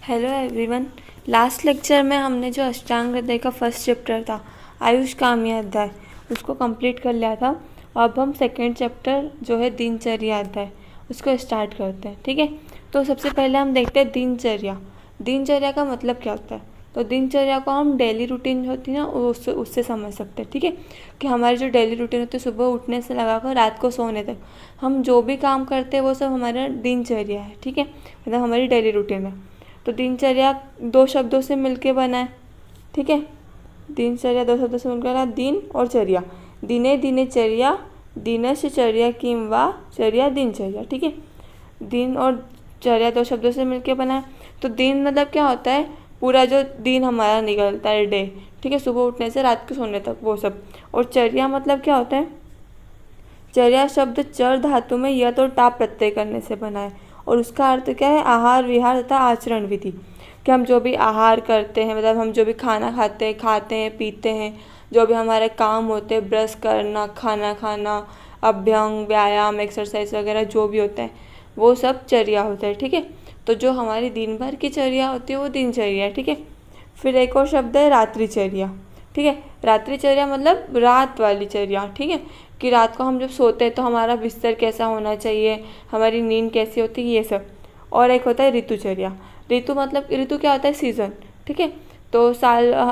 Hello everyone. Last lecture में हमने जो अष्टांग हृदय का फर्स्ट चैप्टर था आयुष काम्य अध्याय उसको कंप्लीट कर लिया था। अब हम सेकंड चैप्टर जो है दिनचर्या अध्याय उसको स्टार्ट करते हैं। ठीक है, तो सबसे पहले हम देखते हैं दिनचर्या। दिनचर्या का मतलब क्या होता है? तो दिनचर्या को हम डेली रूटीन होती है ना उससे समझ सकते हैं। ठीक है, कि हमारी जो डेली रूटीन होती है सुबह उठने से लगाकर रात को सोने तक हम जो भी काम करते हैं वो सब हमारा दिनचर्या है। ठीक है, मतलब हमारी डेली रूटीन है। तो दिनचर्या दो शब्दों से मिलके बना है। ठीक है, दिनचर्या दो शब्दों से मिलकर बना, दिन और चर्या। दिने दिनचर्या, दिनस्य चर्या किम वा चर्या दिनचर्या। ठीक है, दिन और चर्या दो शब्दों से मिलके बना है। तो दिन मतलब क्या होता है? पूरा जो दिन हमारा निकलता है, डे। ठीक है, सुबह उठने से रात के सोने तक वो सब। और चर्या मतलब क्या होता है? चर्या शब्द चर धातु में यत और टाप प्रत्यय करने से बना है और उसका अर्थ क्या है? आहार विहार तथा आचरण विधि। कि हम जो भी आहार करते हैं, मतलब हम जो भी खाना खाते हैं पीते हैं, जो भी हमारे काम होते हैं, ब्रश करना, खाना खाना, अभ्यंग, व्यायाम, एक्सरसाइज वगैरह जो भी होता है वो सब चर्या होता है। ठीक है, तो जो हमारी दिन भर की चर्या होती है वो दिनचर्या है। ठीक है, फिर एक और शब्द है रात्रिचर्या। ठीक है, रात्रिचर्या मतलब रात वाली चर्या। ठीक है, कि रात को हम जब सोते हैं तो हमारा बिस्तर कैसा होना चाहिए, हमारी नींद कैसी होती है, ये सब। और एक होता है ऋतुचर्या। ऋतु मतलब ऋतु क्या होता है? सीजन। ठीक है, तो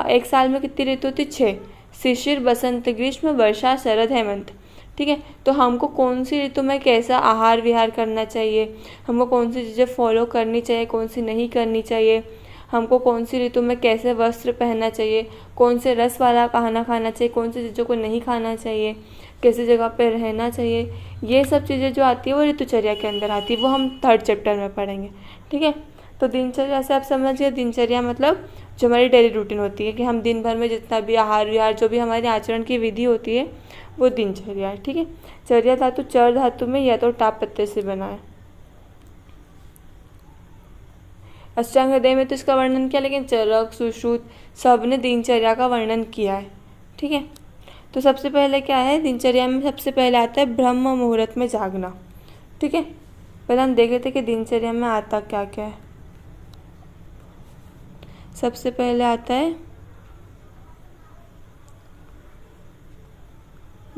एक साल में कितनी ऋतु होती है? 6। शिशिर, बसंत, ग्रीष्म, वर्षा, शरद, हेमंत। ठीक है, तो हमको कौन सी ऋतु में कैसा आहार विहार करना चाहिए, हमको कौन सी चीज़ें फॉलो करनी चाहिए, कौन सी नहीं करनी चाहिए, हमको कौन सी ऋतु में कैसे वस्त्र पहनना चाहिए, कौन से रस वाला खाना खाना चाहिए, कौन सी चीज़ों को नहीं खाना चाहिए, कैसी जगह पे रहना चाहिए, ये सब चीज़ें जो आती है वो ऋतुचर्या के अंदर आती है। वो हम थर्ड चैप्टर में पढ़ेंगे। ठीक है, तो दिनचर्या से आप समझिए, दिनचर्या मतलब जो हमारी डेली रूटीन होती है कि हम दिन भर में जितना भी आहार विहार जो भी हमारे आचरण की विधि होती है वो दिनचर्या है। ठीक है, चर्या धातु चर धातु में या तो टाप प्रत्यय से बना है। अष्टांग हृदय में तो इसका वर्णन किया, लेकिन चरक, सुश्रुत सब ने दिनचर्या का वर्णन किया है। ठीक है, तो सबसे पहले क्या है? दिनचर्या में सबसे पहले आता है ब्रह्म मुहूर्त में जागना। ठीक है, पहले हम देख लेते कि दिनचर्या में आता क्या क्या है। सबसे पहले आता है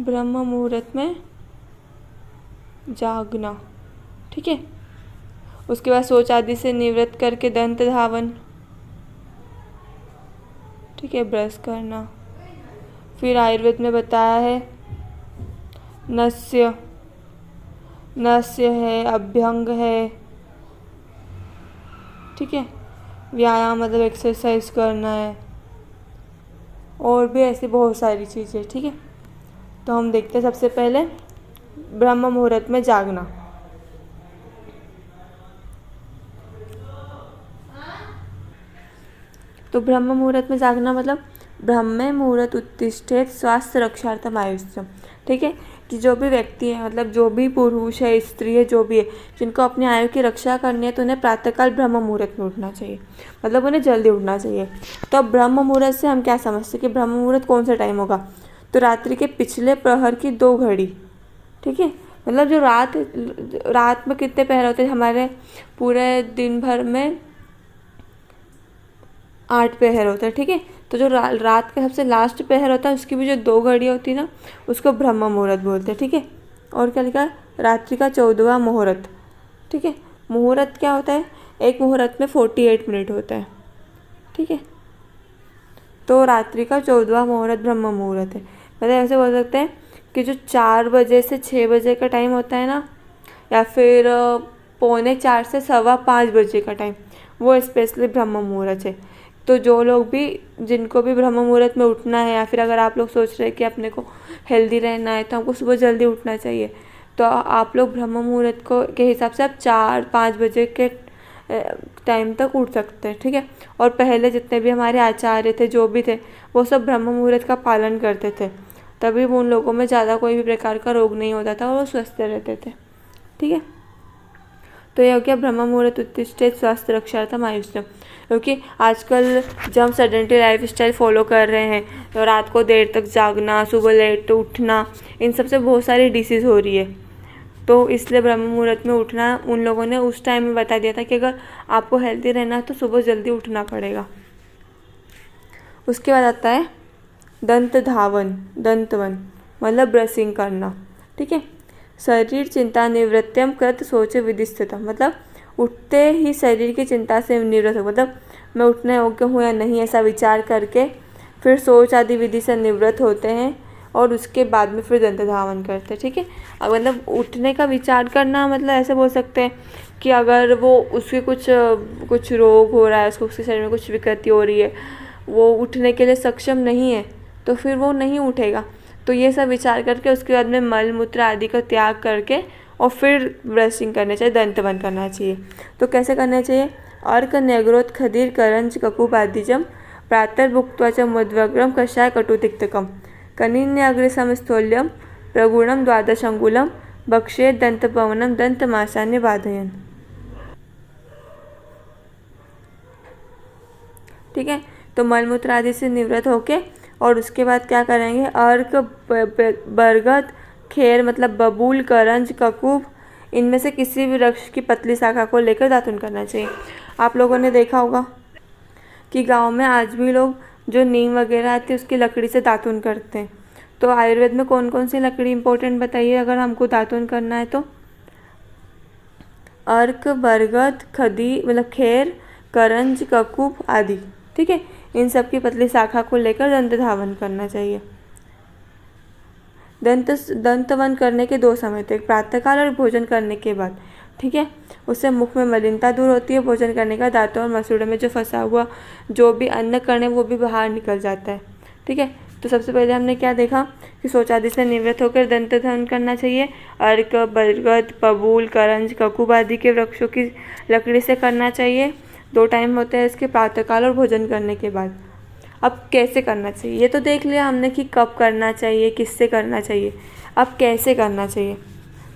ब्रह्म मुहूर्त में जागना। ठीक है, उसके बाद शौच आदि से निवृत्त करके दंत धावन। ठीक है, ब्रश करना। फिर आयुर्वेद में बताया है नस्य है, अभ्यंग है। ठीक है, व्यायाम मतलब एक्सरसाइज करना है, और भी ऐसी बहुत सारी चीज़ें। ठीक है, तो हम देखते हैं सबसे पहले ब्रह्म मुहूर्त में जागना। तो ब्रह्म मुहूर्त में जागना मतलब ब्रह्मे मुहूर्त उत्तिष्ठेत स्वास्थ्य रक्षार्थम आयुष्यम। ठीक है, कि जो भी व्यक्ति है, मतलब जो भी पुरुष है, स्त्री है, जो भी है, जिनको अपनी आयु की रक्षा करनी है तो उन्हें प्रातःकाल ब्रह्म मुहूर्त में उठना चाहिए, मतलब उन्हें जल्दी उठना चाहिए। तो अब ब्रह्म मुहूर्त से हम क्या समझते हैं कि ब्रह्म मुहूर्त कौन सा टाइम होगा? तो रात्रि के पिछले प्रहर की 2 घड़ी। ठीक है, मतलब जो रात में कितने पहर होते हैं? हमारे पूरे दिन भर में 8 पहर होता है। ठीक है, तो जो रात का सबसे लास्ट पहर होता है उसकी भी जो 2 घड़ी होती है ना उसको ब्रह्म मुहूर्त बोलते हैं। ठीक है, और क्या लिखा है? रात्रि का 14वां मुहूर्त। ठीक है, मुहूर्त क्या होता है? एक मुहूर्त में 48 मिनट होता है। ठीक है, तो रात्रि का 14वां मुहूर्त ब्रह्म मुहूर्त है। मतलब ऐसे बोल सकते हैं कि जो 4 बजे से 6 बजे का टाइम होता है ना, या फिर 4:45 से 5:15 बजे का टाइम, वो स्पेशली ब्रह्म मुहूर्त है। तो जो लोग भी, जिनको भी ब्रह्म मुहूर्त में उठना है, या फिर अगर आप लोग सोच रहे हैं कि अपने को हेल्दी रहना है तो हमको सुबह जल्दी उठना चाहिए, तो आप लोग ब्रह्म मुहूर्त को के हिसाब से आप 4-5 बजे के टाइम तक उठ सकते हैं। ठीक है, और पहले जितने भी हमारे आचार्य थे, जो भी थे, वो सब ब्रह्म मुहूर्त का पालन करते थे, तभी उन लोगों में ज़्यादा कोई भी प्रकार का रोग नहीं होता था और वो स्वस्थ रहते थे। ठीक है, तो ये हो गया ब्रह्म मुहूर्त उत्तिष्ठेत स्वास्थ्य रक्षार्थम आयुष्यम। क्योंकि आजकल जब हम सेडेंटरी लाइफ स्टाइल फॉलो कर रहे हैं तो रात को देर तक जागना, सुबह लेट उठना, इन सब से बहुत सारी डिसीज़ हो रही है। तो इसलिए ब्रह्म मुहूर्त में उठना उन लोगों ने उस टाइम में बता दिया था कि अगर आपको हेल्दी रहना है तो सुबह जल्दी उठना पड़ेगा। उसके बाद आता है दंत धावन, दंतवन मतलब ब्रशिंग करना। ठीक है। शरीर चिंता निवृत्त्यम कृत सोच विधिस्थितम मतलब उठते ही शरीर की चिंता से निवृत्त हो, मतलब मैं उठने योग्य हूँ या नहीं ऐसा विचार करके फिर सोच आदि विधि से निवृत्त होते हैं और उसके बाद में फिर दंत धावन करते हैं। ठीक है। अब मतलब उठने का विचार करना मतलब ऐसे बोल सकते हैं कि अगर वो उसके कुछ रोग हो रहा है, उसके शरीर में कुछ विकृति हो रही है, वो उठने के लिए सक्षम नहीं है तो फिर वो नहीं उठेगा। तो ये सब विचार करके उसके बाद में मल मूत्र आदि का त्याग करके और फिर ब्रशिंग करना चाहिए, दंतवन करना चाहिए। तो कैसे करना चाहिए? अर्क न्यग्रोत खदीर करंज ककूप आदिजम प्रातर्भुक्त्वा च मध्वग्रम कषाय कटुतिक्तकम कनिन्य अग्रसम स्थौल्यम प्रगुणम द्वादश अंगुलम बक्षे दंतपवनम दंतमासान्य बाधयन। ठीक है। तो मलमूत्र आदि से निवृत्त होके और उसके बाद क्या करेंगे? अर्क, बरगद, खेर मतलब बबूल, करंज, ककूब इनमें से किसी भी वृक्ष की पतली शाखा को लेकर दातुन करना चाहिए। आप लोगों ने देखा होगा कि गांव में आज भी लोग जो नीम वगैरह आती है उसकी लकड़ी से दातुन करते हैं। तो आयुर्वेद में कौन कौन सी लकड़ी इंपॉर्टेंट बताइए अगर हमको दातुन करना है तो? अर्क, बरगद, खदी मतलब खेर, करंज, ककूब आदि। ठीक है। इन सब की पतली शाखा को लेकर दंत धावन करना चाहिए। दंतवन करने के 2 समय थे, प्रातःकाल और भोजन करने के बाद। ठीक है। उससे मुख में मलिनता दूर होती है। भोजन करने का दांतों और मसूड़ों में जो फंसा हुआ जो भी अन्न कण है वो भी बाहर निकल जाता है। ठीक है। तो सबसे पहले हमने क्या देखा कि शौचादि से निवृत्त होकर दंत धावन करना चाहिए। अर्क, बरगद, बबूल, करंज, ककूब आदि के वृक्षों की लकड़ी से करना चाहिए। 2 टाइम होते हैं इसके, प्रातःकाल और भोजन करने के बाद। अब कैसे करना चाहिए ये तो देख लिया हमने कि कब करना चाहिए, किससे करना चाहिए। अब कैसे करना चाहिए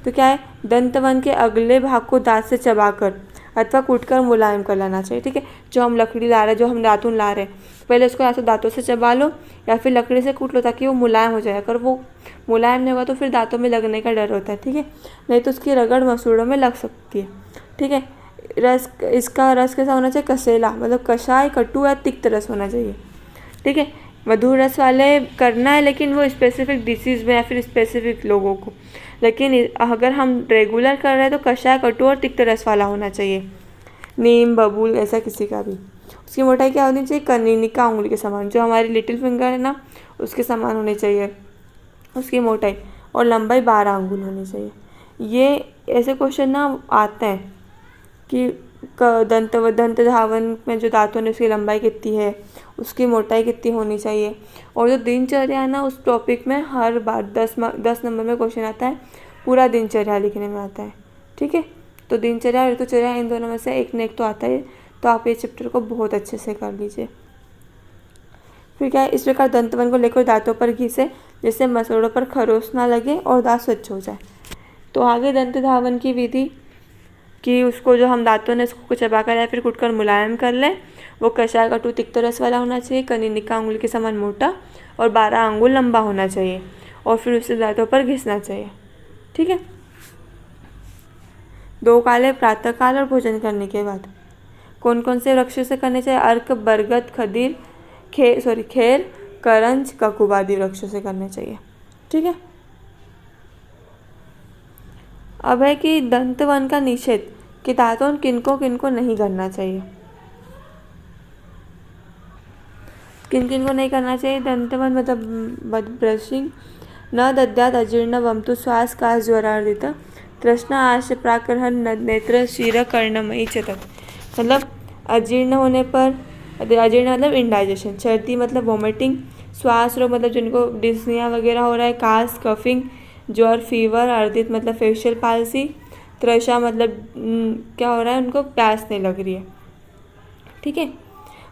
तो क्या है? दंतवन के अगले भाग को दांत से चबाकर अथवा कूटकर मुलायम कर लेना चाहिए। ठीक है। जो हम लकड़ी ला रहे हैं, जो हम दातुन ला रहे हैं, पहले उसको या तो दांतों से चबा लो या फिर लकड़ी से कूट लो ताकि वो मुलायम हो जाए। अगर वो मुलायम नहीं होगा तो फिर दांतों में लगने का डर होता है। ठीक है। नहीं तो उसकी रगड़ मसूड़ों में लग सकती है। ठीक है। इसका रस कैसा होना चाहिए? कसेला मतलब कषाय, कटु या तिक्त रस होना चाहिए। ठीक है। मधुर रस वाले करना है लेकिन वो स्पेसिफिक डिसीज़ में या फिर स्पेसिफिक लोगों को, लेकिन अगर हम रेगुलर कर रहे हैं तो कषाय, कटु और तिक्त रस वाला होना चाहिए। नीम, बबूल ऐसा किसी का भी। उसकी मोटाई क्या होनी चाहिए? कनिनिका उंगली के समान, जो हमारी लिटिल फिंगर है ना उसके समान होनी चाहिए उसकी मोटाई, और लंबाई 12 अंगुल होनी चाहिए। ये ऐसे क्वेश्चन ना आते हैं कि दंत धावन में जो दांतों ने उसकी लंबाई कितनी है, उसकी मोटाई कितनी होनी चाहिए। और जो दिनचर्या है ना उस टॉपिक में हर बार 10 नंबर में क्वेश्चन आता है, पूरा दिनचर्या लिखने में आता है। ठीक है। तो दिनचर्या और ऋतुचर्या इन दोनों में से एक न एक तो आता है। तो आप ये चैप्टर को बहुत अच्छे से कर लीजिए। फिर क्या है? इस प्रकार दंतवन को लेकर दांतों पर घिसे जिससे मसूड़ों पर खरोच ना लगे और दांत स्वच्छ हो जाए। तो आगे दंत धावन की विधि कि उसको जो हम दांतों ने उसको चबा कर या फिर कूटकर मुलायम कर लें। वो कषाय, कटु, तिक्त रस वाला होना चाहिए, कनिनिका उंगली के समान मोटा और 12 अंगुल लंबा होना चाहिए और फिर उसे दांतों पर घिसना चाहिए। ठीक है। 2 काले प्रातःकाल और भोजन करने के बाद। कौन कौन से वृक्षों से करने चाहिए? अर्क, बरगद, खदीर, खेर, करंज, ककूब आदि वृक्षों से करने चाहिए। ठीक है। अब है कि दंतवन का निषेध कि दातुन किनको किनको नहीं करना चाहिए। किन किन को नहीं करना चाहिए? दंतवन मतलब ब्रशिंग न दद्यात अजीर्ण वमतु श्वास काश ज्वरार्दित तृष्णा आश प्राकरहन नेत्र शीर कर्णमयी चतक। मतलब अजीर्ण होने पर, अजीर्ण मतलब इंडाइजेशन, सर्दी मतलब वॉमिटिंग, श्वास रोग मतलब जिनको डिस्निया वगैरह हो रहा है, काश कफिंग, ज्वर फीवर, अर्दित मतलब फेशियल पाल्सी, तृषा मतलब क्या हो रहा है उनको प्यास नहीं लग रही है। ठीक है।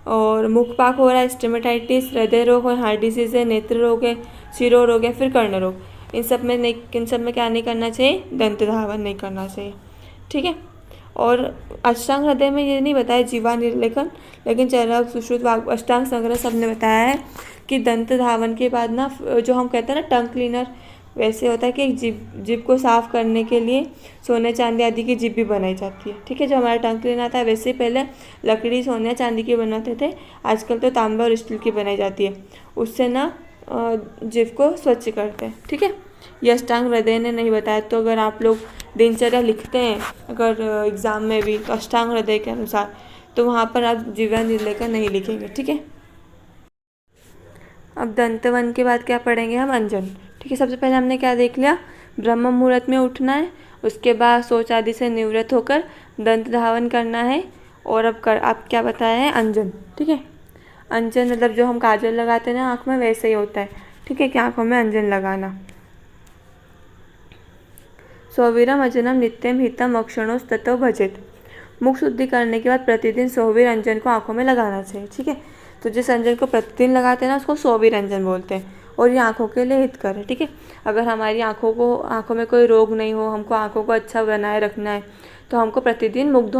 और मुखपाक हो रहा है, स्टेमेटाइटिस, हृदय रोग है, हार्ट डिजीज है, नेत्र रोग है, शिरो रोग है, फिर कर्ण रोग, इन सब में क्या नहीं करना चाहिए? दंत धावन नहीं करना चाहिए। ठीक है। और अष्टांग हृदय में ये नहीं बताया जीवा निर्लेखन, लेकिन चरक, सुश्रुत, वाग, अष्टांग संग्रह सब ने बताया है कि दंत धावन के बाद ना जो हम कहते हैं ना टंग क्लीनर, वैसे होता है कि एक जीभ को साफ करने के लिए सोने चांदी आदि की जीभ भी बनाई जाती है। ठीक है, जो हमारा टंग क्लीनर आता है वैसे ही पहले लकड़ी सोने चांदी की बनाते थे, आजकल तो तांबा और स्टील की बनाई जाती है। उससे ना जीभ को स्वच्छ करते हैं। ठीक है, यह अष्टांग हृदय ने नहीं बताया, तो अगर आप लोग दिनचर्या लिखते हैं अगर एग्ज़ाम में भी तो अष्टांग हृदय के अनुसार, तो वहाँ पर आप जीवा निर्लय का नहीं लिखेंगे। ठीक है, अब दंतवन के बाद क्या पढ़ेंगे हम? अंजन। ठीक है, सबसे पहले हमने क्या देख लिया? ब्रह्म मुहूर्त में उठना है, उसके बाद शौच आदि से निवृत्त होकर दंत धावन करना है, और अब क्या बताया है? अंजन। ठीक है, अंजन मतलब जो हम काजल लगाते हैं ना आँख में, वैसे ही होता है। ठीक है, कि आँखों में अंजन लगाना। सौवीरम अजनम नित्यम हितम अक्षणोस्ततो भजेत। मुख शुद्धि करने के बाद प्रतिदिन सौवीर अंजन को आँखों में लगाना चाहिए। ठीक है, तो जिस अंजन को प्रतिदिन लगाते हैं ना उसको सौवीर अंजन बोलते हैं, और ये आँखों के लिए हितकर है। ठीक है, अगर हमारी आँखों में कोई रोग नहीं हो, हमको आँखों को अच्छा बनाए रखना है, तो हमको प्रतिदिन मुख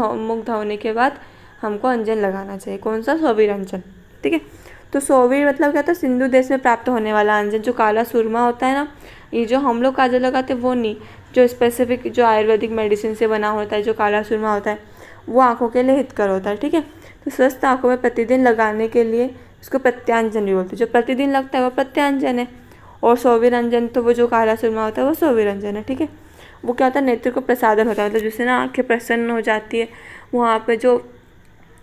धोने के बाद हमको अंजन लगाना चाहिए। कौन सा? सौवीर अंजन। ठीक है, तो सौवीर मतलब क्या था? सिंधु देश में प्राप्त होने वाला अंजन, जो काला सुरमा होता है ना, ये जो हम लोग काजल लगाते हैं वो नहीं, जो स्पेसिफिक जो आयुर्वेदिक मेडिसिन से बना होता है, जो काला सुरमा होता है, वो आँखों के लिए हितकर होता है। ठीक है, तो स्वस्थ आँखों में प्रतिदिन लगाने के लिए इसको प्रत्यांजन भी बोलते हैं। जो प्रतिदिन लगता है वो प्रत्यांजन है, और सौवीरंजन तो वो जो काला सुरमा होता है वो सौवीरंजन है। ठीक है, वो क्या होता है? नेत्र को प्रसादन होता है, मतलब जिससे ना आँखें प्रसन्न हो जाती है, वहाँ पे जो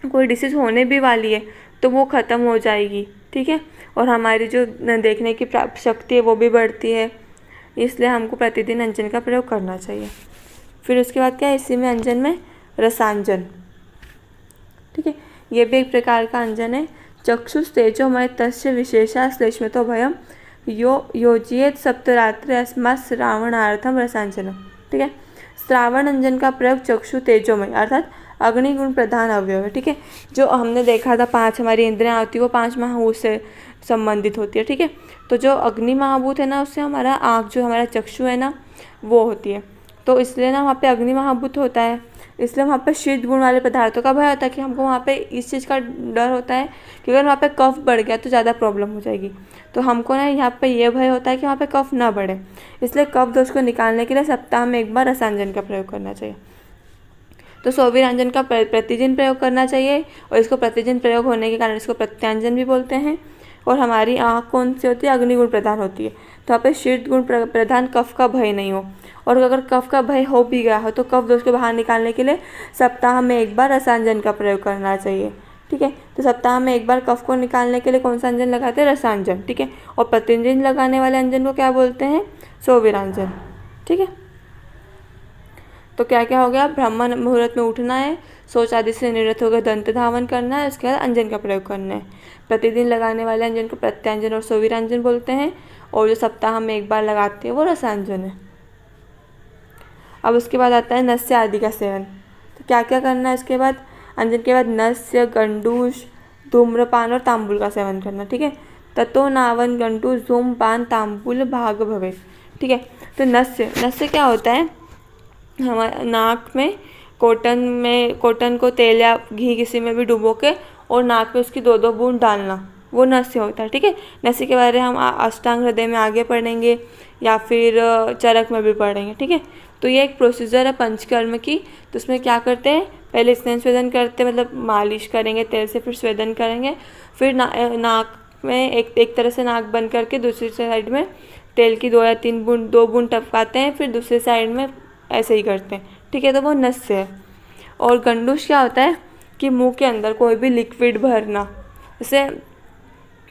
कोई डिसीज़ होने भी वाली है तो वो ख़त्म हो जाएगी। ठीक है, और हमारी जो देखने की शक्ति है वो भी बढ़ती है, इसलिए हमको प्रतिदिन अंजन का प्रयोग करना चाहिए। फिर उसके बाद क्या है? इसी में अंजन में रसांजन। ठीक है, ये भी एक प्रकार का अंजन है। चक्षुष तेजोमय तस्य विशेषा श्लेष्मतो भयम योजियेत सप्तरात्रि अस्मात् श्रावणार्थम रसांजनम। ठीक है, श्रावण अंजन का प्रयोग चक्षु तेजोमय अर्थात अग्निगुण प्रधान अवयव है। ठीक है, जो हमने देखा था 5 हमारी इंद्रियाँ होती है वो 5 महाभूत से संबंधित होती है। ठीक है, तो जो अग्नि महाभूत है ना उससे हमारा आँख, जो हमारा चक्षु है ना वो होती है, तो इसलिए ना वहाँ पे अग्नि महाभूत होता है, इसलिए वहाँ पे शीत गुण वाले पदार्थों का भय होता है कि हमको वहाँ पे इस चीज़ का डर होता है कि अगर वहाँ पे कफ बढ़ गया तो ज़्यादा प्रॉब्लम हो जाएगी। तो हमको ना यहाँ पे ये भय होता है कि वहाँ पे कफ ना बढ़े, इसलिए कफ दोष को निकालने के लिए सप्ताह में एक बार रसांजन का प्रयोग करना चाहिए। तो सौवीरांजन का प्रतिदिन प्रयोग करना चाहिए, और इसको प्रतिदिन प्रयोग होने के कारण इसको प्रत्यांजन भी बोलते हैं। और हमारी आँख कौन सी होती है? अग्निगुण प्रधान होती है, तो यहाँ पे शीत गुण प्रधान कफ का भय नहीं हो, और अगर कफ का भय हो भी गया हो तो कफ दोष को बाहर निकालने के लिए सप्ताह में एक बार रसांजन का प्रयोग करना चाहिए। ठीक है, तो सप्ताह में एक बार कफ को निकालने के लिए कौन सा अंजन लगाते हैं? रसांजन। ठीक है, और प्रतिदिन लगाने वाले अंजन को क्या बोलते हैं? सौवीरांजन। ठीक है, तो क्या क्या हो गया? ब्रह्म मुहूर्त में उठना है, शौच आदि से निवृत्त होकर दंत धावन करना है, उसके बाद अंजन का प्रयोग करना है। प्रतिदिन लगाने वाले अंजन को प्रत्यांजन और सौवीरांजन बोलते हैं, और जो सप्ताह में एक बार लगाते हैं वो रसांजन है। अब उसके बाद आता है नस्य आदि का सेवन। तो क्या क्या करना है इसके बाद? अंजन के बाद नस्य, गंडूष, धूम्रपान और तांबुल का सेवन करना। ठीक है, ततो नावन गंडूष धूमपान तांबुल भाग भवे। ठीक है, तो नस्य क्या होता है? हमारे नाक में कॉटन को तेल या घी किसी में भी डुबो के और नाक में उसकी 2-2 बूंद डालना, वो नस्य होता है। ठीक है, नस्य के बारे में हम अष्टांग हृदय में आगे पढ़ेंगे या फिर चरक में भी पढ़ेंगे। ठीक है, तो ये एक प्रोसीजर है पंचकर्म की। तो उसमें क्या करते हैं? पहले स्नान स्वेदन करते हैं, मतलब मालिश करेंगे तेल से, फिर स्वेदन करेंगे, फिर नाक में एक तरह से नाक बंद करके दूसरी साइड में तेल की 2 या 3 बूंद 2 बूंद टपकाते हैं, फिर दूसरी साइड में ऐसे ही करते हैं। ठीक है, तो वो नस्य है। और गंडूष क्या होता है? कि मुंह के अंदर कोई भी लिक्विड भरना, जैसे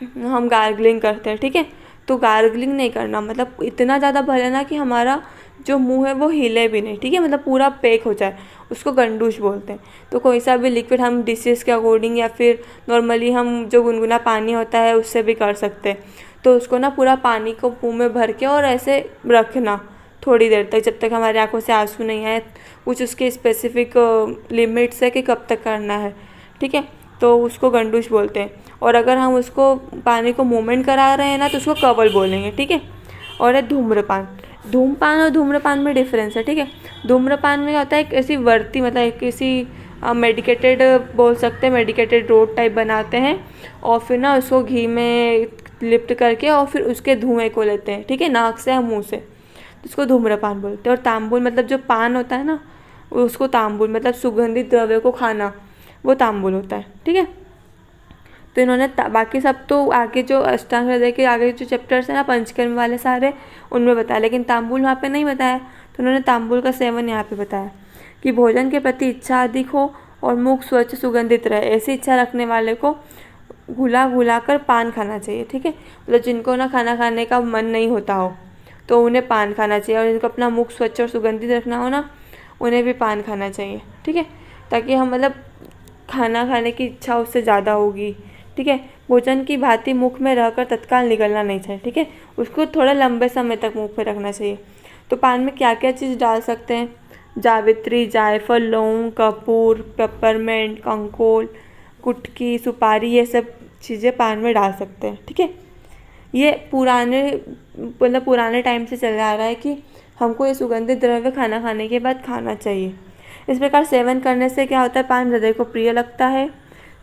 हम गार्गलिंग करते हैं। ठीक है, तो गार्गलिंग नहीं करना, मतलब इतना ज़्यादा भरना कि हमारा जो मुंह है वो हिले भी नहीं। ठीक है, मतलब पूरा पैक हो जाए, उसको गंडूष बोलते हैं। तो कोई सा भी लिक्विड हम डिशेज़ के अकॉर्डिंग या फिर नॉर्मली हम जो गुनगुना पानी होता है उससे भी कर सकते हैं। तो उसको ना पूरा पानी को मुँह में भर के और ऐसे रखना थोड़ी देर तक, जब तक हमारी आंखों से आंसू नहीं आए। कुछ उसके स्पेसिफिक लिमिट्स है कि कब तक करना है। ठीक है, तो उसको गंडूष बोलते हैं। और अगर हम उसको पानी को मूवमेंट करा रहे हैं ना तो उसको कवल बोलेंगे। ठीक है, और है धूम्रपान। धूमपान और धूम्रपान में डिफरेंस है। ठीक है, धूम्रपान में होता है एक ऐसी वर्ती, मतलब एक किसी मेडिकेटेड बोल सकते हैं, मेडिकेटेड रोड टाइप बनाते हैं और फिर ना उसको घी में लिप्त करके और फिर उसके धुएं को लेते हैं, ठीक है, नाक से या मुंह से, तो उसको धूम्रपान बोलते हैं। और तांबुल मतलब जो पान होता है ना, उसको तांबुल मतलब सुगंधित द्रव्य को खाना, वो तांबुल होता है, ठीक है। तो इन्होंने बाकी सब तो आगे जो अष्टांग हृदय के आगे जो चैप्टर्स है ना पंचकर्म वाले सारे, उनमें बताया, लेकिन तांबुल वहाँ पे नहीं बताया। तो उन्होंने तांबुल का सेवन यहाँ पे बताया कि भोजन के प्रति इच्छा अधिक हो और मुख स्वच्छ सुगंधित रहे, ऐसी इच्छा रखने वाले को घुला घुला कर पान खाना चाहिए, ठीक है। मतलब जिनको ना खाना खाने का मन नहीं होता हो तो उन्हें पान खाना चाहिए, और जिनको अपना मुख स्वच्छ और सुगंधित रखना हो ना, उन्हें भी पान खाना चाहिए, ठीक है, ताकि हम मतलब खाना खाने की इच्छा उससे ज़्यादा होगी, ठीक है। भोजन की भांति मुख में रहकर तत्काल निगलना नहीं चाहिए, ठीक है, उसको थोड़ा लंबे समय तक मुख में रखना चाहिए। तो पान में क्या क्या चीज़ डाल सकते हैं? जावित्री, जायफल, लौंग, कपूर, पेपरमेंट, कंकोल, कुटकी, सुपारी, ये सब चीज़ें पान में डाल सकते हैं, ठीक है। ये पुराने टाइम से चला आ रहा है कि हमको ये सुगंधित द्रव्य खाना खाने के बाद खाना चाहिए। इस प्रकार सेवन करने से क्या होता है? पान हृदय को प्रिय लगता है,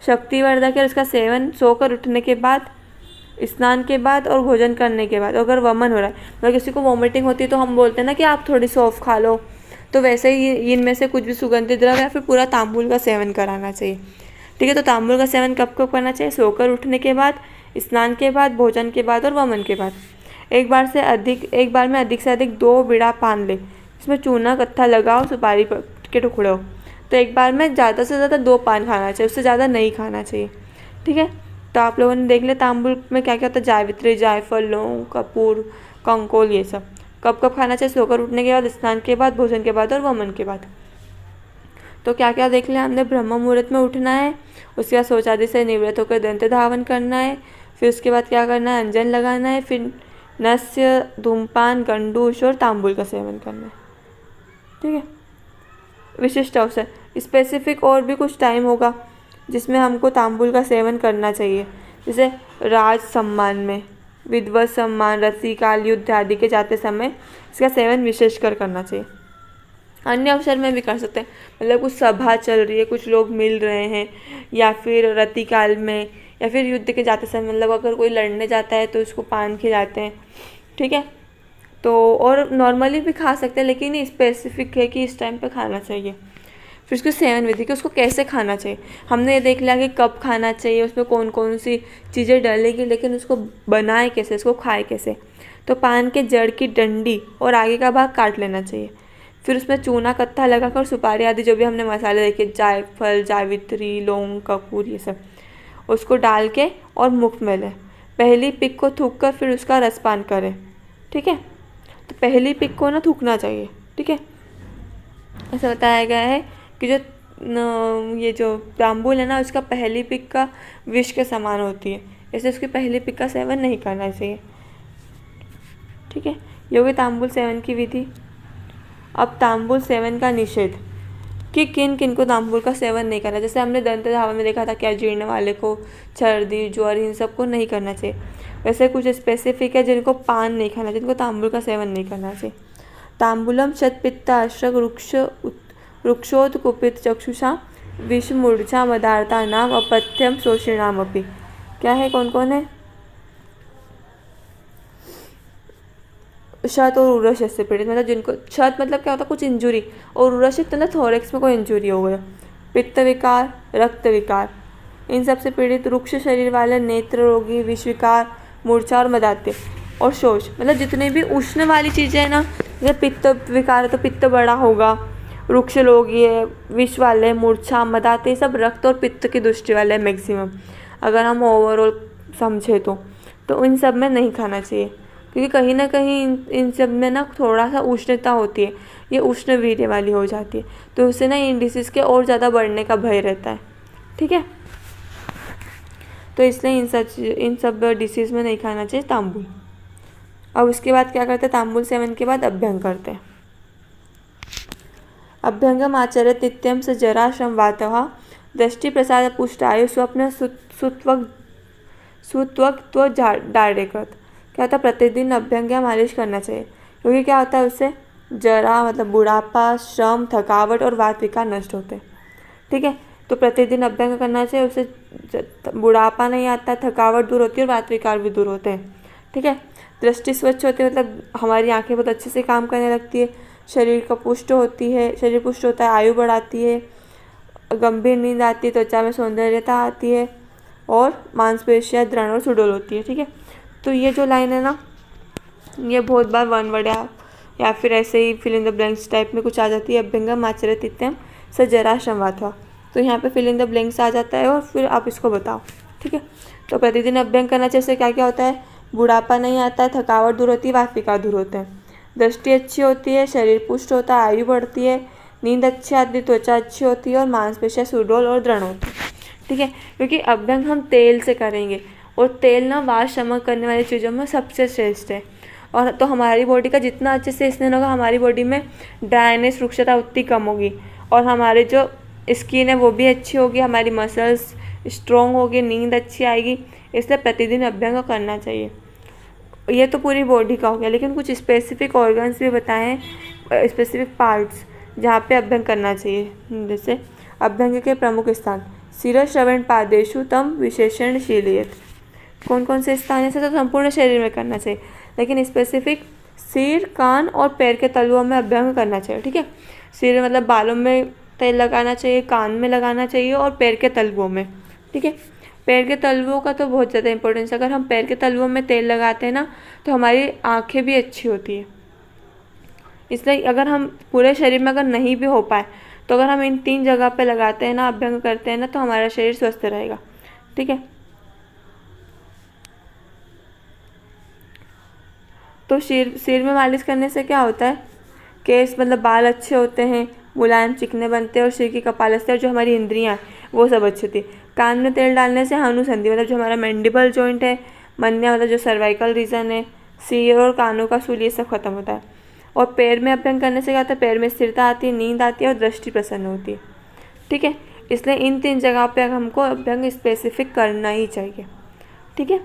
शक्तिवर्धक है। उसका सेवन सोकर उठने के बाद, स्नान के बाद और भोजन करने के बाद। अगर वमन हो रहा है, अगर किसी को वॉमिटिंग होती है तो हम बोलते हैं ना कि आप थोड़ी सौंफ खा लो, तो वैसे ही इनमें से कुछ भी सुगंधित द्रव्य या फिर पूरा तांबुल का सेवन कराना चाहिए, ठीक है। तो तांबुल का सेवन कब कब करना चाहिए? सोकर उठने के बाद, स्नान के बाद, भोजन के बाद और वमन के बाद। एक बार में अधिक से अधिक 2 बीड़ा पान ले, इसमें चूना कत्था लगाओ, सुपारी के टुकड़े हो। तो एक बार में ज़्यादा से ज़्यादा 2 पान खाना चाहिए, उससे ज़्यादा नहीं खाना चाहिए, ठीक है। तो आप लोगों ने देख लिया तांबुल में क्या क्या होता है? जावित्री, जायफल, लौंग, कपूर, कंकोल, ये सब। कब कब खाना चाहिए? सोकर उठने के बाद, स्नान के बाद, भोजन के बाद और वमन के बाद। तो क्या क्या देख लिया हमने? ब्रह्म मुहूर्त में उठना है, उसके बाद शौचादि से निवृत्त होकर दंत धावन करना है, फिर उसके बाद क्या करना है? अंजन लगाना है, फिर नस्य, धूमपान, गंडूश और तांबुल का सेवन करना है, ठीक है। विशिष्ट अवसर, स्पेसिफिक और भी कुछ टाइम होगा जिसमें हमको तांबुल का सेवन करना चाहिए, जैसे राज सम्मान में, विधवत सम्मान, रतिकाल, युद्ध आदि के जाते समय इसका सेवन विशेषकर करना चाहिए। अन्य अवसर में भी कर सकते हैं, मतलब कुछ सभा चल रही है, कुछ लोग मिल रहे हैं, या फिर रतिकाल में, या फिर युद्ध के जाते समय, मतलब अगर कोई लड़ने जाता है तो उसको पान खिलाते हैं, ठीक है। तो और नॉर्मली भी खा सकते हैं, लेकिन ये स्पेसिफिक है कि इस टाइम पे खाना चाहिए। फिर उसकी सेवन विधि कि उसको कैसे खाना चाहिए। हमने ये देख लिया कि कब खाना चाहिए, उसमें कौन कौन सी चीज़ें डलेगी, लेकिन उसको बनाए कैसे, उसको खाए कैसे। तो पान के जड़ की डंडी और आगे का भाग काट लेना चाहिए, फिर उसमें चूना कत्था लगाकर सुपारी आदि जो भी हमने मसाले देखे, जायफल, जावित्री, लौंग, कपूर, ये सब, उसको डाल के और मुख में लें। पहली पिक को थूक कर फिर उसका रसपान करें, ठीक है। तो पहली पिक को ना थूकना चाहिए, ठीक है। ऐसा बताया गया है कि ये जो तांबुल है ना, उसका पहली पिक का विष के समान होती है, ऐसे उसकी पहली पिक का सेवन नहीं करना चाहिए, ठीक है। ये हो गई तांबुल सेवन की विधि। अब तांबुल सेवन का निषेध कि किन किन को तांबुल का सेवन नहीं करना। जैसे हमने दंत धावन में देखा था कि अजीर्ण वाले को, सर्दी, ज्वर, इन सबको नहीं करना चाहिए। वैसे कुछ स्पेसिफिक है जिनको पान नहीं खाना चाहिए, जिनको तांबुल का सेवन नहीं करना चाहिए। तांबुलम शतपित्ता अश्रक रुक्षोत्कुपित चक्षुषा विषमूर्छा मदार्था नाम अपथ्यम शोषिणाम अपि। क्या है, कौन कौन है? शत और उरस से पीड़ित, मतलब जिनको शत मतलब क्या होता है? कुछ इंजुरी, और उरसित मतलब थोरेक्स में कोई इंजुरी हो गया। पित्त विकार, रक्त विकार, इन सब से पीड़ित, रुक्ष शरीर वाले, नेत्र रोगी, विष विकार, मूर्छा और मदात्य और शोष, मतलब जितने भी उष्ण वाली चीज़ें हैं ना, जैसे पित्त विकार है तो पित्त बड़ा होगा, रुक्ष रोगी है, विष वाले, मूर्छा, मदात्य, ये सब रक्त और पित्त की दृष्टि वाले मैक्सिमम, अगर हम ओवरऑल समझे तो इन सब में नहीं खाना चाहिए, क्योंकि कहीं ना कहीं इन सब में ना थोड़ा सा उष्णता होती है, ये उष्ण वीर्य वाली हो जाती है, तो उससे ना इन डिसीज़ के और ज़्यादा बढ़ने का भय रहता है, ठीक है। तो इसलिए इन सब डिसीज़ में नहीं खाना चाहिए तांबुल। अब उसके बाद क्या करते हैं? तांबुल सेवन के बाद अभ्यंग करते हैं। अभ्यंगम आचर्य नित्यम स जरा श्रम वातः दृष्टि प्रसाद पुष्टायु स्वप्न सुत्वक्त्व डारेकृत। क्या होता है? प्रतिदिन अभ्यंग या मालिश करना चाहिए, क्योंकि क्या होता है उससे जरा मतलब बुढ़ापा, श्रम, थकावट और वात विकार नष्ट होते हैं, ठीक है। तो प्रतिदिन अभ्यंग करना चाहिए, उससे बुढ़ापा नहीं आता, थकावट दूर होती है और वात विकार भी दूर होते हैं। ठीक है। दृष्टि स्वच्छ होती है, मतलब हमारी आंखें बहुत अच्छे से काम करने लगती है, शरीर का पुष्ट होती है, शरीर पुष्ट होता है, आयु बढ़ाती है, गंभीर नींद आती है, त्वचा में सौंदर्यता आती है और मांसपेशियाँ दृढ़ और सुडौल होती है। ठीक है। तो ये जो लाइन है ना, ये बहुत बार वन वर्ड या फिर ऐसे ही fill in the blanks type में कुछ आ जाती है। अभ्यंगम आचरतित्यम स जराश्रम वाथवा, तो यहाँ पे फिल इन द ब्लैंक्स आ जाता है और फिर आप इसको बताओ। ठीक है। तो प्रतिदिन अभ्यंग करना चाहिए, इससे क्या क्या होता है, बुढ़ापा नहीं आता है, थकावट दूर होती है, वात विकार दूर होते हैं, दृष्टि अच्छी होती है, शरीर पुष्ट होता है, आयु बढ़ती है, नींद अच्छी आती है, त्वचा अच्छी होती है और मांसपेशियाँ सुडौल और दृढ़ होती है। ठीक है। क्योंकि अभ्यंग हम तेल से करेंगे और तेल ना वात शमन करने वाली चीज़ों में सबसे श्रेष्ठ है। और तो हमारी बॉडी का जितना अच्छे से स्नान होगा, हमारी बॉडी में ड्राइनेस रुक्षता उतनी कम होगी और हमारे जो स्किन है वो भी अच्छी होगी, हमारी मसल्स स्ट्रॉन्ग होगी, नींद अच्छी आएगी। इसलिए प्रतिदिन अभ्यंग करना चाहिए। ये तो पूरी बॉडी का हो गया, लेकिन कुछ स्पेसिफिक ऑर्गन्स भी बताए हैं, स्पेसिफिक पार्ट्स जहाँ पे अभ्यंग करना चाहिए। जैसे अभ्यंग के प्रमुख स्थान, शिर श्रवण पादेशु तम विशेषणशीलियत। कौन कौन से स्थान है, तो संपूर्ण शरीर में करना चाहिए, लेकिन स्पेसिफिक सिर, कान और पैर के तलुओं में अभ्यंग करना चाहिए। ठीक है। सिर मतलब बालों में तेल लगाना चाहिए, कान में लगाना चाहिए और पैर के तलुओं में। ठीक है। पैर के तलुओं का तो बहुत ज़्यादा इंपॉर्टेंस है। अगर हम पैर के तलुओं में तेल लगाते हैं ना, तो हमारी आँखें भी अच्छी होती है। इसलिए अगर हम पूरे शरीर में अगर नहीं भी हो पाए, तो अगर हम इन 3 जगह पे लगाते हैं ना, अभ्यंग करते हैं ना, तो हमारा शरीर स्वस्थ रहेगा। ठीक है। तो सिर में मालिश करने से क्या होता है, केस मतलब बाल अच्छे होते हैं, मुलायम चिकने बनते हैं और सिर की कपालस्थी और जो हमारी इंद्रियां वो सब अच्छी होती है। कान में तेल डालने से हनुसंधि मतलब जो हमारा मैंडिबल जॉइंट है, मन्या मतलब जो सर्वाइकल रीजन है, सिर और कानों का सूल, ये सब खत्म होता है। और पैर में अभ्यंग करने से क्या होता है, पैर में स्थिरता आती है, नींद आती है और दृष्टि प्रसन्न होती है। ठीक है। इसलिए इन 3 जगह पे हमको अभ्यंग स्पेसिफिक करना ही चाहिए। ठीक है।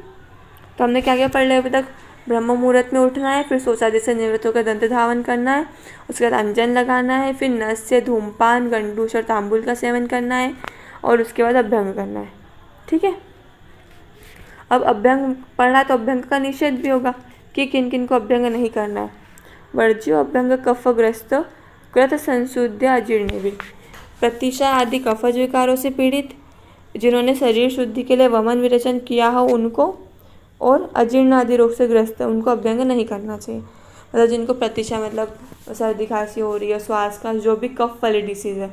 तो हमने क्या क्या पढ़ लिया अभी तक, ब्रह्म मुहूर्त में उठना है, फिर शौचालय से निवृत्त होकर दंत धावन करना है, उसके बाद अंजन लगाना है, फिर नस्य, धूमपान, गंडूस और तांबुल का सेवन करना है और उसके बाद अभ्यंग करना है। ठीक है। अब अभ्यंग पढ़ा तो अभ्यंग का निषेध भी होगा कि किन किन को अभ्यंग नहीं करना है। वर्ज्यो अभ्यंग कफग्रस्त कृत संशुद्ध अजीर्ण भी, प्रतिशा आदि कफज विकारों से पीड़ित, जिन्होंने शरीर शुद्धि के लिए वमन विरेचन किया हो उनको, और अजीर्ण आदि रोग से ग्रस्त है उनको अभ्यंग नहीं करना चाहिए। मतलब जिनको प्रतिशा मतलब सर्दी खांसी हो रही है, श्वास का जो भी कफ वाली डिसीज़ है,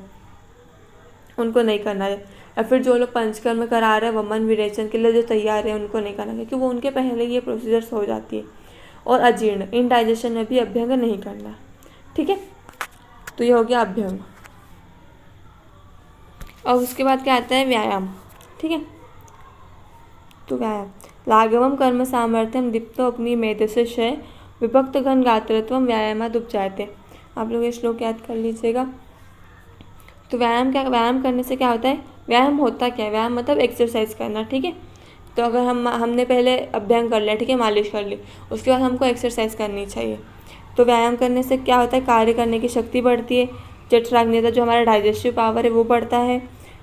उनको नहीं करना है। या फिर जो लोग पंचकर्म करा रहे हैं वमन विरेचन के लिए जो तैयार है, उनको नहीं करना, क्योंकि वो उनके पहले ये प्रोसीजर्स हो जाती है। और अजीर्ण इनडाइजेशन में भी अभ्यंग नहीं करना। ठीक है। तो ये हो गया अभ्यंग। और उसके बाद क्या आता है, व्यायाम। ठीक है। तो व्यायाम, लाघवम कर्म सामर्थ्यम दीप्तो अपनी मेधसे क्षय विभक्त घन गात्रत्वम व्यायामाद उपजायते। आप लोग ये श्लोक याद कर लीजिएगा। तो व्यायाम करने से क्या होता है, व्यायाम होता क्या है, व्यायाम मतलब एक्सरसाइज करना। ठीक है। तो अगर हमने पहले अभ्यंग कर लिया, ठीक है, मालिश कर ली, उसके बाद हमको एक्सरसाइज करनी चाहिए। तो व्यायाम करने से क्या होता है, कार्य करने की शक्ति बढ़ती है, जठराग्निता जो हमारा डाइजेस्टिव पावर है वो बढ़ता है,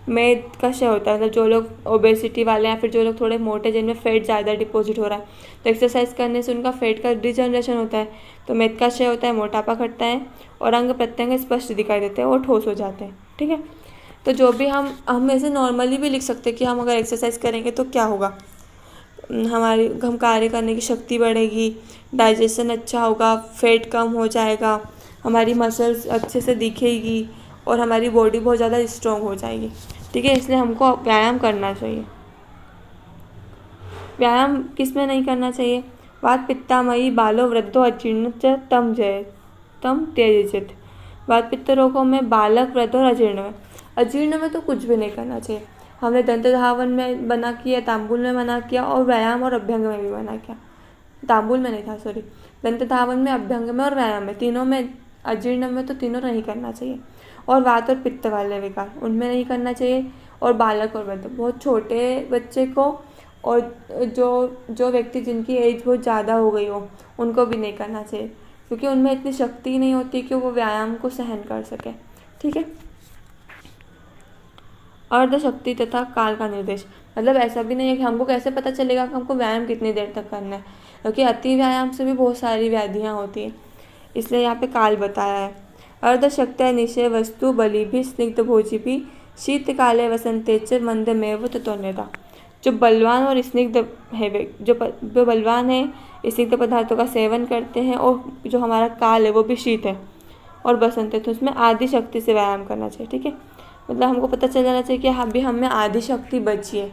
मेद का क्षय होता है, मतलब जो लोग ओबेसिटी वाले हैं, फिर जो लोग थोड़े मोटे जिनमें फैट ज़्यादा डिपॉजिट हो रहा है, तो एक्सरसाइज करने से उनका फैट का डिजनरेशन होता है, तो मेद का क्षय होता है, मोटापा घटता है और अंग प्रत्यंग स्पष्ट दिखाई देते हैं और ठोस हो जाते हैं। ठीक है। तो जो भी हम ऐसे नॉर्मली भी लिख सकते हैं कि हम अगर एक्सरसाइज करेंगे तो क्या होगा, हम कार्य करने की शक्ति बढ़ेगी, डाइजेशन अच्छा होगा, फैट कम हो जाएगा, हमारी मसल्स अच्छे से दिखेगी और हमारी बॉडी बहुत ज़्यादा स्ट्रॉन्ग हो जाएगी। ठीक है। इसलिए हमको व्यायाम करना चाहिए। व्यायाम किस में नहीं करना चाहिए, वात पित्तामयी बालो वृद्धो अजीर्ण च तम त्यजेत। वात पित्त रोगों में बालक, वृद्ध और अजीर्ण में तो कुछ भी नहीं करना चाहिए। हमने दंत धावन में मना किया, तांबुल में मना किया और व्यायाम और अभ्यंग में भी मना किया। तांबुल में नहीं था, सॉरी, दंत धावन में, अभ्यंग में और व्यायाम में, तीनों में, अजीर्ण में तो तीनों नहीं करना चाहिए। और वात और पित्त वाले विकार उनमें नहीं करना चाहिए। और बालक और वृद्ध, बहुत छोटे बच्चे को और जो व्यक्ति जिनकी एज बहुत ज़्यादा हो गई हो उनको भी नहीं करना चाहिए, क्योंकि उनमें इतनी शक्ति नहीं होती कि वो व्यायाम को सहन कर सके। ठीक है। अर्धशक्ति तथा काल का निर्देश, मतलब ऐसा भी नहीं है कि हमको कैसे पता चलेगा कि हमको व्यायाम कितनी देर तक करना है, क्योंकि अति व्यायाम से भी बहुत सारी व्याधियाँ होती हैं, इसलिए यहाँ पे काल बताया है। अर्धशक्त्या निशे वस्तु बलिभिः स्निग्धभोजिभिः शीतकाले वसंतेच मंदमेव ततोन्यथा। जो बलवान और स्निग्ध है, जो बलवान है स्निग्ध पदार्थों का सेवन करते हैं, और जो हमारा काल है वो भी शीत है और बसंत है, तो उसमें आदि शक्ति से व्यायाम करना चाहिए। ठीक है, मतलब हमको पता चल जाना चाहिए कि अभी हम में आदि शक्ति बची है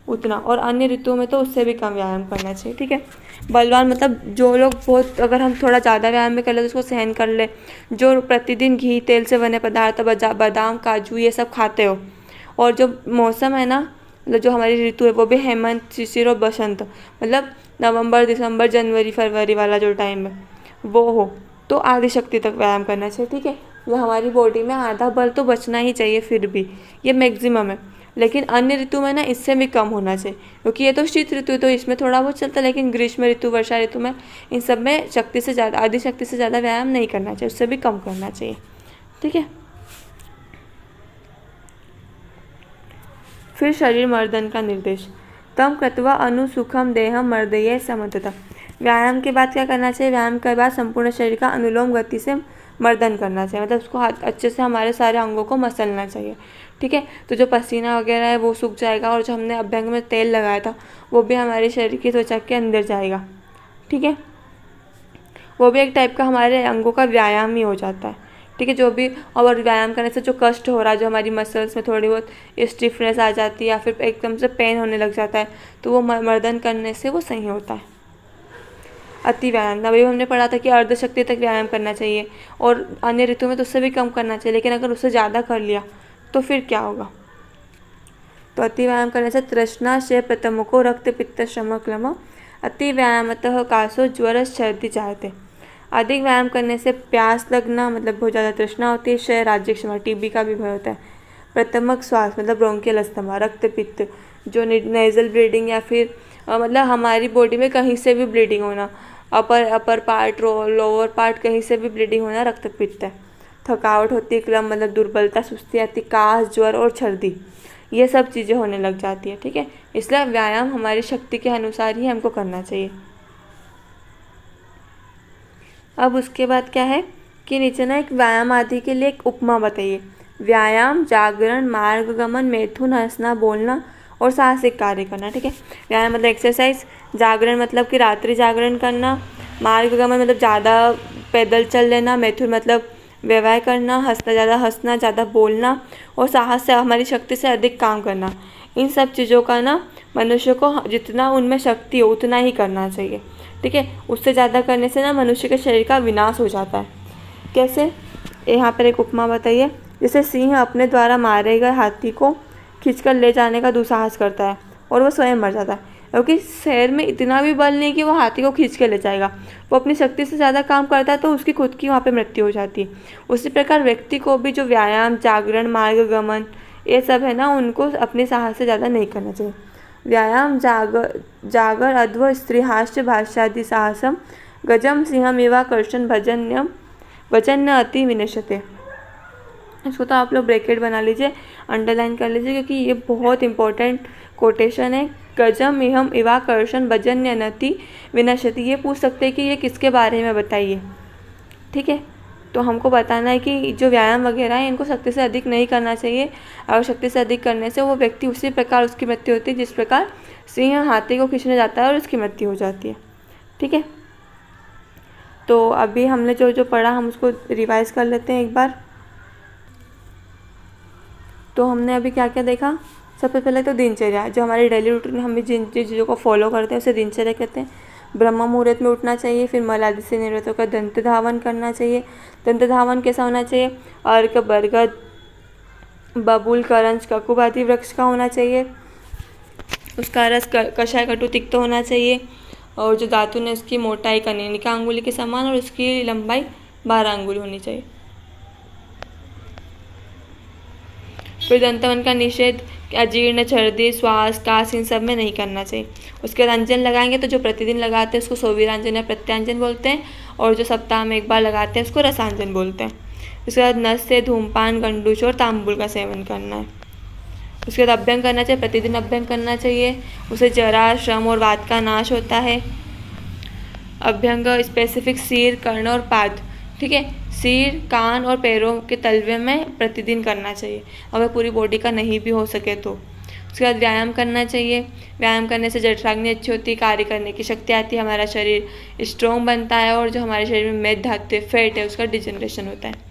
उतना, और अन्य ऋतुओं में तो उससे भी कम व्यायाम करना चाहिए। ठीक है, बलवान मतलब जो लोग बहुत, अगर हम थोड़ा ज़्यादा व्यायाम में कर ले तो उसको सहन कर ले, जो प्रतिदिन घी तेल से बने पदार्थ, बादाम काजू ये सब खाते हो, और जो मौसम है ना, मतलब जो हमारी ऋतु है वो भी हेमंत शिशिर और बसंत, मतलब नवंबर दिसंबर जनवरी फरवरी वाला जो टाइम है वो हो, तो आदि शक्ति तक व्यायाम करना चाहिए। ठीक है, ये हमारी बॉडी में आधा बल तो बचना ही चाहिए, फिर भी ये मैक्सिमम है, लेकिन अन्य ऋतु में ना इससे भी कम होना चाहिए, क्योंकि ये तो शीत ऋतु है तो इसमें थोड़ा बहुत चलता है, लेकिन ग्रीष्म ऋतु वर्षा ऋतु में इन सब में शक्ति से ज़्यादा, आदि शक्ति से ज़्यादा व्यायाम नहीं करना चाहिए, उससे भी कम करना चाहिए। ठीक है, फिर शरीर मर्दन का निर्देश, तम कृत्वा अनुसुखम देहम मर्दये समन्ततः। व्यायाम के बाद क्या करना चाहिए, व्यायाम के बाद संपूर्ण शरीर का अनुलोम गति से मर्दन करना चाहिए, मतलब उसको हाथ अच्छे से हमारे सारे अंगों को मसलना चाहिए। ठीक है, तो जो पसीना वगैरह है वो सूख जाएगा, और जो हमने अभ्यंग में तेल लगाया था वो भी हमारे शरीर की त्वचा के अंदर जाएगा। ठीक है, वो भी एक टाइप का हमारे अंगों का व्यायाम ही हो जाता है। ठीक है, जो भी, और व्यायाम करने से जो कष्ट हो रहा है, जो हमारी मसल्स में थोड़ी बहुत स्टिफनेस आ जाती है या फिर एकदम से पेन होने लग जाता है, तो वो मर्दन करने से वो सही होता है। अति व्यायाम, अभी हमने पढ़ा था कि अर्धशक्ति तक व्यायाम करना चाहिए, और अन्य ऋतु में तो उससे भी कम करना चाहिए, लेकिन अगर उससे ज़्यादा कर लिया तो फिर क्या होगा। तो अति व्यायाम करने से तृष्णा से प्रथमुको रक्त पित्त श्रम क्लम अति व्यायामतः कासो ज्वर सर्दी चाहते। अधिक व्यायाम करने से प्यास लगना, मतलब बहुत ज़्यादा तृष्णा होती है, क्षय राज्य क्षमा टीबी का भी भय होता है, प्रथमक श्वास मतलब ब्रोंकियल अस्थमा, रक्त पित्त जो नेजल ब्लीडिंग या फिर मतलब हमारी बॉडी में कहीं से भी ब्लीडिंग होना, अपर पार्ट लोअर पार्ट कहीं से भी ब्लीडिंग होना रक्त पित्त है। थकावट होती है, क्लम मतलब दुर्बलता, सुस्ती आती, कास ज्वर और सर्दी, ये सब चीज़ें होने लग जाती है। ठीक है, इसलिए व्यायाम हमारी शक्ति के अनुसार ही हमको करना चाहिए। अब उसके बाद क्या है कि नीचे ना एक व्यायाम आदि के लिए एक उपमा बताइए। व्यायाम जागरण, मार्ग गमन, मैथुन, हंसना, बोलना और साहसिक कार्य करना। ठीक है, व्यायाम मतलब एक्सरसाइज, जागरण मतलब कि रात्रि जागरण करना, मार्ग गमन मतलब ज़्यादा पैदल चल लेना, मैथुन मतलब व्यवहार करना, हंसना ज़्यादा बोलना, और साहस से हमारी शक्ति से अधिक काम करना। इन सब चीज़ों का ना मनुष्य को जितना उनमें शक्ति हो उतना ही करना चाहिए। ठीक है, उससे ज़्यादा करने से ना मनुष्य के शरीर का विनाश हो जाता है। कैसे, यहाँ पर एक उपमा बताइए। जैसे सिंह अपने द्वारा मारे गए हाथी को खींचकर ले जाने का दुस्साहस करता है और वो स्वयं मर जाता है, क्योंकि शरीर में इतना भी बल नहीं कि वो हाथी को खींच के ले जाएगा, वो अपनी शक्ति से ज़्यादा काम करता है तो उसकी खुद की वहाँ पे मृत्यु हो जाती है। उसी प्रकार व्यक्ति को भी जो व्यायाम, जागरण, मार्ग गमन ये सब है ना, उनको अपने साहस से ज़्यादा नहीं करना चाहिए। व्यायाम जागर अध्व स्त्रीहास्य भाष्यादि साहसम गजम सिंहम एवाकर्षण भजन्य अति विनश्यते। इसको तो आप लोग ब्रैकेट बना लीजिए, अंडरलाइन कर लीजिए, क्योंकि ये बहुत इंपॉर्टेंट कोटेशन है। गजम इहम इवाकर्षण भजन्य नति विनश्यति, ये पूछ सकते हैं कि ये किसके बारे में बताइए। ठीक है, तो हमको बताना है कि जो व्यायाम वगैरह है इनको शक्ति से अधिक नहीं करना चाहिए, और शक्ति से अधिक करने से वो व्यक्ति उसी प्रकार उसकी मृत्यु होती है जिस प्रकार सिंह हाथी को खींचने जाता है और उसकी मृत्यु हो जाती है। ठीक है, तो अभी हमने जो जो पढ़ा हम उसको रिवाइज कर लेते हैं एक बार। तो हमने अभी क्या क्या देखा, सबसे पहले तो दिनचर्या, जो हमारी डेली रूटीन में हम भी जिन चीज़ों को फॉलो करते हैं उसे दिनचर्या कहते हैं। ब्रह्म मुहूर्त में उठना चाहिए, फिर मल आदि से निवृत्त होकर दंत धावन करना चाहिए। दंत धावन कैसा होना चाहिए, अर्क, बरगद, बबूल, करंज, ककुब आदि वृक्ष का होना चाहिए। उसका रस कषाय कटु तिक्त होना चाहिए, और जो दातुन है उसकी मोटाई कनीनिका अंगुली के समान और उसकी लंबाई 12 अंगुल होनी चाहिए। फिर दंतवन का निषेध, अजीर्ण, छर्दी, श्वास, कास इन सब में नहीं करना चाहिए। उसके बाद अंजन लगाएंगे तो जो प्रतिदिन लगाते हैं उसको सोवीरांजन या प्रत्यांजन बोलते हैं, और जो सप्ताह में एक बार लगाते हैं उसको रसांजन बोलते हैं। उसके बाद नस से धूमपान, गंडूच और तांबुल का सेवन करना है। उसके बाद अभ्यंग करना चाहिए, प्रतिदिन अभ्यंग करना चाहिए। उससे जरा, श्रम और वात का नाश होता है। अभ्यंग स्पेसिफिक सिर, कर्ण और पाद, ठीक है, सिर, कान और पैरों के तलवे में प्रतिदिन करना चाहिए, अगर पूरी बॉडी का नहीं भी हो सके तो। उसके बाद व्यायाम करना चाहिए। व्यायाम करने से जठराग्नि अच्छी होती है, कार्य करने की शक्ति आती है, हमारा शरीर स्ट्रॉन्ग बनता है और जो हमारे शरीर में मेद धातु है, फैट है, उसका डिजनरेशन होता है।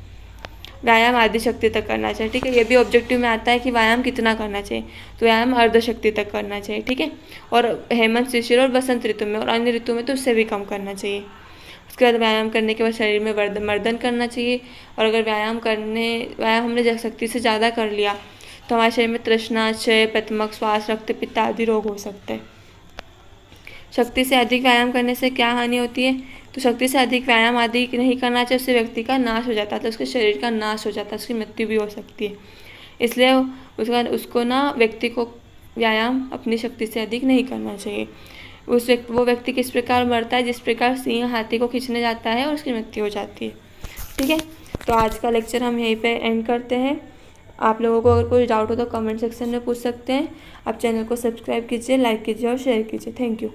व्यायाम आधी शक्ति तक करना चाहिए, ठीक है। ये भी ऑब्जेक्टिव में आता है कि व्यायाम कितना करना चाहिए, तो व्यायाम अर्ध शक्ति तक करना चाहिए, ठीक है। और हेमंत, शिशिर और बसंत ऋतु में और अन्य ऋतु में तो उससे भी कम करना चाहिए। उसके बाद व्यायाम करने के बाद शरीर में मर्दन करना चाहिए। और अगर व्यायाम हमने शक्ति से ज़्यादा कर लिया तो हमारे शरीर में तृष्णा, क्षय, प्रतमक, श्वास, रक्त, पित्त आदि रोग हो सकते हैं। शक्ति से अधिक व्यायाम करने से क्या हानि होती है, तो शक्ति से अधिक व्यायाम आदि नहीं करना चाहिए, उससे व्यक्ति का नाश हो जाता है, तो उसके शरीर का नाश हो जाता है, उसकी मृत्यु भी हो सकती है। इसलिए उसको ना व्यक्ति को व्यायाम अपनी शक्ति से अधिक नहीं करना चाहिए। वो व्यक्ति किस प्रकार मरता है, जिस प्रकार सिंह हाथी को खींचने जाता है और उसकी मृत्यु हो जाती है, ठीक है। तो आज का लेक्चर हम यहीं पे एंड करते हैं। आप लोगों को अगर कोई डाउट हो तो कमेंट सेक्शन में पूछ सकते हैं। आप चैनल को सब्सक्राइब कीजिए, लाइक कीजिए और शेयर कीजिए। Thank you.